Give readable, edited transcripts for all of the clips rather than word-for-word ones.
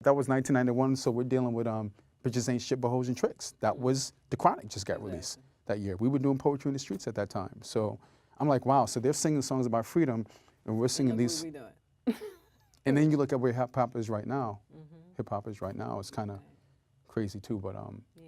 That was 1991, so we're dealing with Bitches Ain't Shit But Hoes and Tricks. That was The Chronic just got released that year. We were doing poetry in the streets at that time. So I'm like, wow, so they're singing songs about freedom, and we're singing these. What we doing? And then you look at where hip-hop is right now. Hip-hop is right now. It's kind of crazy too, but yeah.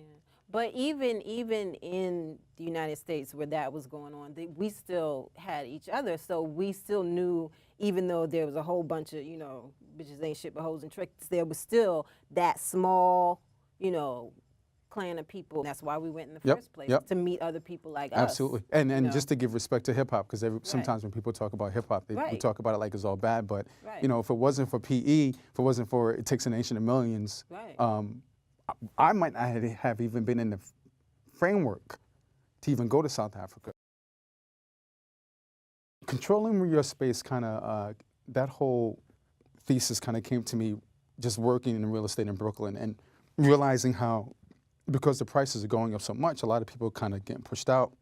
But even in the United States where that was going on, we still had each other. So we still knew, even though there was a whole bunch of, you know, bitches ain't shit but hoes and tricks, there was still that small, you know, clan of people. That's why we went in the first place, to meet other people like us. Absolutely. And just to give respect to hip-hop, because sometimes when people talk about hip-hop, we talk about it like it's all bad, but you know, if it wasn't for PE, if it wasn't for It Takes a Nation of Millions, I might not have even been in the framework to even go to South Africa. Controlling your space kind of, that whole thesis kind of came to me just working in real estate in Brooklyn and realizing how, because the prices are going up so much, a lot of people kind of getting pushed out.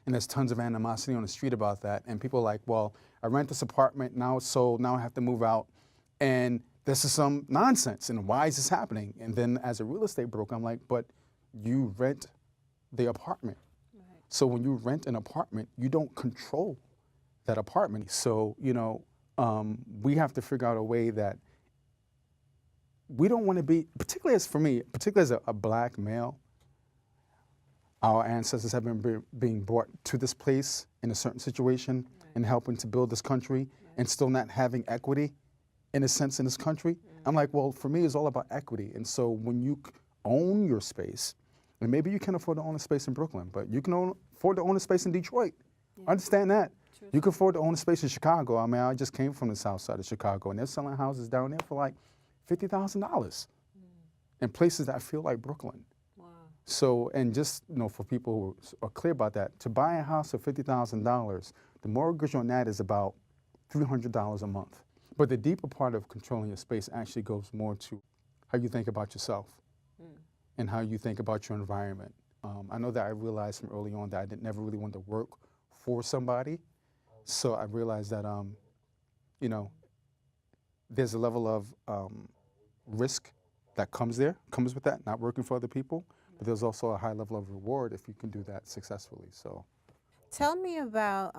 And there's tons of animosity on the street about that. And people are like, well, I rent this apartment, now it's sold, now I have to move out. And this is some nonsense, and why is this happening? And then as a real estate broker, I'm like, but you rent the apartment. So when you rent an apartment, you don't control that apartment. So, you know, we have to figure out a way that we don't want to be, particularly as for me, particularly as a black male, our ancestors have been being brought to this place in a certain situation and helping to build this country and still not having equity in a sense in this country. I'm like, well, for me, it's all about equity. And so when you own your space, and maybe you can't afford to own a space in Brooklyn, but you can afford to own a space in Detroit. Understand that. You can afford to own a space in Chicago. I mean, I just came from the south side of Chicago, and they're selling houses down there for like $50,000 in places that feel like Brooklyn. So, and just, you know, for people who are clear about that, to buy a house for $50,000, the mortgage on that is about $300 a month. But the deeper part of controlling your space actually goes more to how you think about yourself and how you think about your environment. I know that I realized from early on that I never really want to work for somebody. So I realized that, you know, there's a level of risk that comes with that, not working for other people. But there's also a high level of reward if you can do that successfully. So, tell me about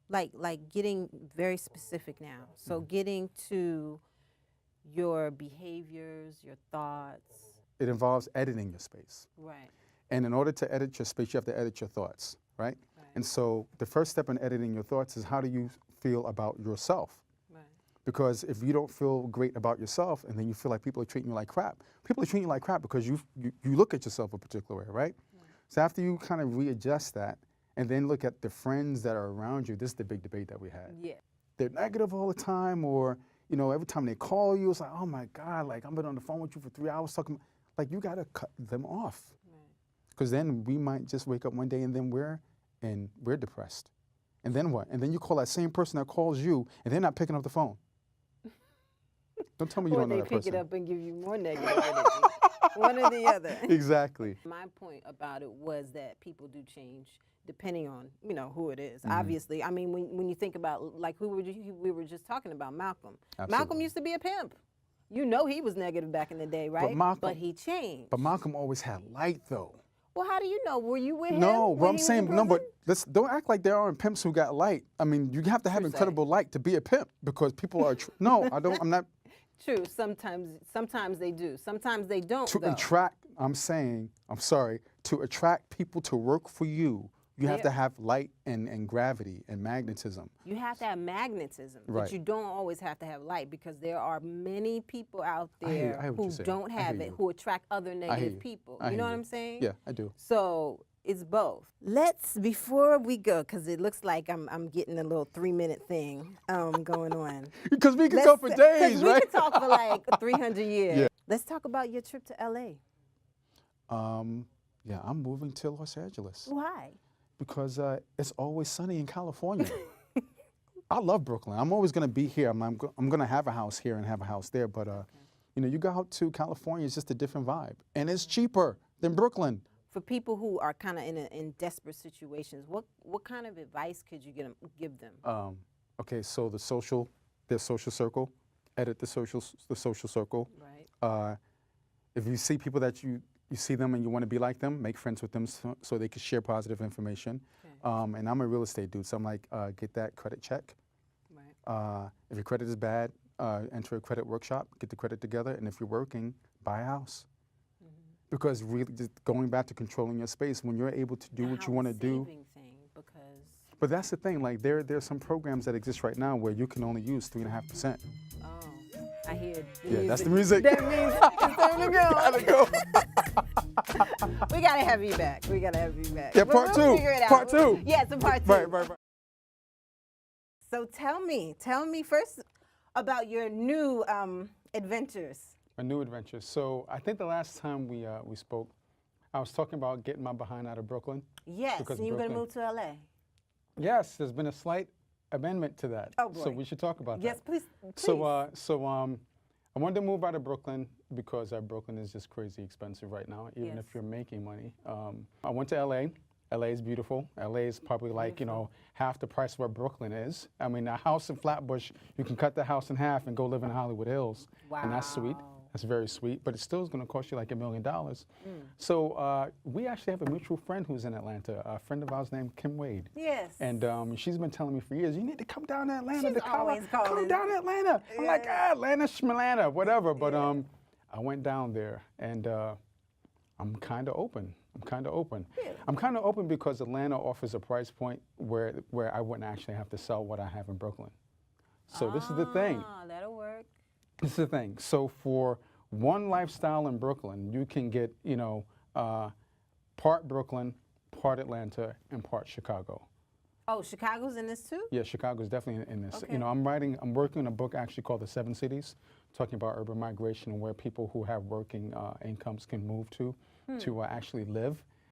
like getting very specific now. So getting to your behaviors, your thoughts. It involves editing your space. And in order to edit your space, you have to edit your thoughts, right? And so the first step in editing your thoughts is how do you feel about yourself? Because if you don't feel great about yourself and then you feel like people are treating you like crap, people are treating you like crap because you look at yourself a particular way, right? So after you kind of readjust that and then look at the friends that are around you, this is the big debate that we had. They're negative all the time, or, you know, every time they call you, it's like, oh my God, like I've been on the phone with you for 3 hours talking, like you gotta cut them off. Because then we might just wake up one day and then we're depressed. And then what? And then you call that same person that calls you and they're not picking up the phone. Don't tell me you don't know that person. Or they pick it up and give you more negative energy. One or the other. Exactly. My point about it was that people do change depending on, you know, who it is. Obviously, I mean, when you think about, like, we were just talking about Malcolm. Malcolm used to be a pimp. You know he was negative back in the day, right? But he changed. But Malcolm always had light, though. Well, how do you know? Were you with him? No, what I'm saying, no, but don't act like there aren't pimps who got light. I mean, you have to have incredible light to be a pimp because people are, no, I'm not. True, sometimes they do. Sometimes they don't, To attract, I'm sorry, to attract people to work for you, you have to have light and gravity and magnetism. You have to have magnetism, but you don't always have to have light because there are many people out there who don't have it, who attract other negative people. You know what I'm saying? Yeah, I do. So it's both. Before we go, because it looks like I'm getting a little 3-minute thing going on. Because we can go for days, right? We can talk for like 300 years. Let's talk about your trip to LA. Yeah, I'm moving to Los Angeles. Why? Because it's always sunny in California. I love Brooklyn. I'm always going to be here. I'm going to have a house here and have a house there. But, you know, you go out to California, it's just a different vibe. And it's cheaper than Brooklyn. For people who are kind of in desperate situations, what kind of advice could you give them? Okay, so their social circle, edit the social circle. Right. If you see people that you see them and you want to be like them, make friends with them so they can share positive information. Okay. And I'm a real estate dude, so I'm like, get that credit check. Right. If your credit is bad, enter a credit workshop, get the credit together, and if you're working, buy a house. Because really, just going back to controlling your space, when you're able to do what you want to do. Thing because But that's the thing, like there's some programs that exist right now where you can only use 3.5%. oh, I hear the Yeah, music. that's the music. That means it's time to go. Gotta go. We gotta have you back. We gotta have you back. Yeah, But part we'll two. figure it out. Part two. Yeah, it's a part two. Right. So tell me first about your new adventures. A new adventure. So I think the last time we spoke, I was talking about getting my behind out of Brooklyn. Yes, Because and you were gonna Brooklyn- move to LA. Yes, there's been a slight amendment to that. Oh, boy. So we should talk about Yes, that. please. So I wanted to move out of Brooklyn because Brooklyn is just crazy expensive right now, even Yes. if you're making money. I went to LA. LA is beautiful. LA is probably like, half the price of what Brooklyn is. I mean, a house in Flatbush, you can cut the house in half and go live in Hollywood Hills. And that's sweet. Wow. That's very sweet, but it still is going to cost you like $1 million. So we actually have a mutual friend who's in Atlanta, a friend of ours named Kim Wade. Yes. And she's been telling me for years, you need to come down to Atlanta. She's always calling. Come down to Atlanta. I'm like, Atlanta, Schmalanta, whatever. But I went down there, and I'm kind of open. Really? I'm kind of open because Atlanta offers a price point where I wouldn't actually have to sell what I have in Brooklyn. So this is the thing. That'll work. This is the thing. So for one lifestyle in Brooklyn, you can get, part Brooklyn, part Atlanta, and part Chicago. Oh, Chicago's in this too? Yeah, Chicago's definitely in this. Okay. I'm working on a book actually called The 7 Cities, talking about urban migration and where people who have working incomes can move to actually live.